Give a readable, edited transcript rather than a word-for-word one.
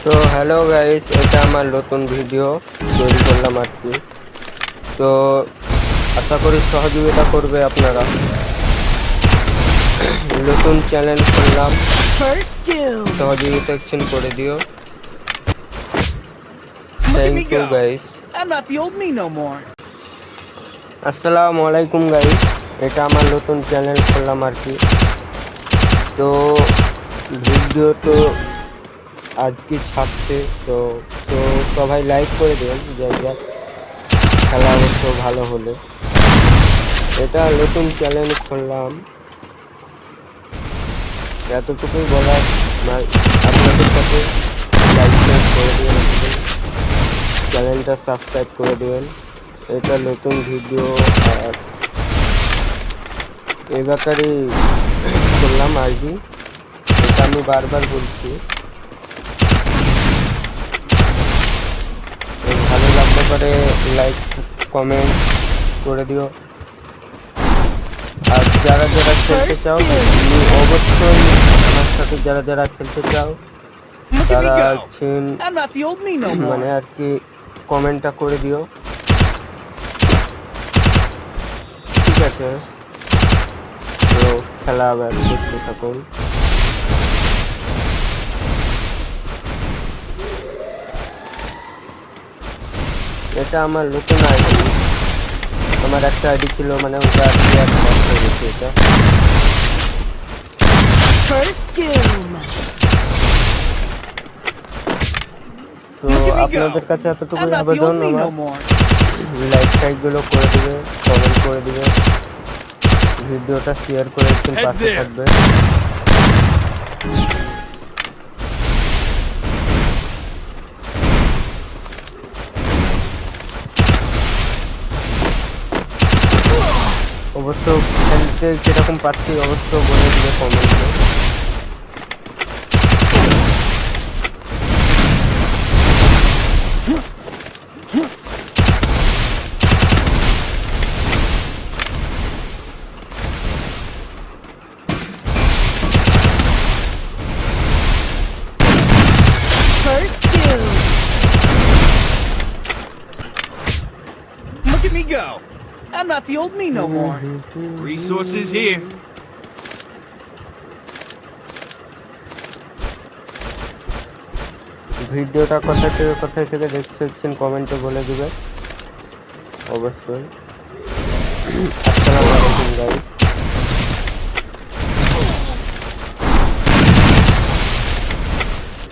তো hello guys, এটা আমার নতুন ভিডিও তৈরি করলাম আর কি। তো আশা করি সহযোগিতা করবে আপনারা। নতুন চ্যানেল খুললাম, সহযোগিতা একটু করে দিও। Thank you guys. আসসালামু আলাইকুম গাইস, এটা আমার নতুন চ্যানেল খুললাম আর কি। তো ভিডিও তো আজকে ছাড়ছে, তো তো সবাই লাইক করে দেন, যা খেলা অবশ্য ভালো হলে। এটা নতুন চ্যানেল খুললাম, এতটুকুই বলার। আপনাদের সাথে লাইক করে দেবেন, চ্যানেলটা সাবস্ক্রাইব করে দেবেন। এটা নতুন ভিডিও আর এই ব্যাপারে করলাম আর কি। এটা আমি বারবার বলছি, ভালো লাগতে পারে লাইক কমেন্ট করে দিও। আর যারা খেলতে চাও অবশ্যই আমার সাথে, যারা খেলতে চাও তারা মানে আর কি কমেন্টটা করে দিও, ঠিক আছে? তো খেলা আবার দেখতে থাকুন। এটা আমার নতুন আইডি, আমার একটা আইডি ছিল, মানে ওটা আইডি আর বন্ধ হয়ে গেছে। এটা তো আপনাদের কাছে এতটুকুই আবেদন, আমার লাইক গুলো করে দিবে, কমেন্ট করে দিবে, ভিডিওটা শেয়ার করে একটু পাশে থাকবে। অবশ্য খেলতে কিরকম পাচ্ছি অবশ্য বলে দিবে কমেন্টে। Look at me go! I'm not the old me no more. Resources here. ভিডিওটা কোথায় থেকে দেখছেন কমেন্টে বলে দিবে অবশ্যই। আসসালামু আলাইকুম গাইস।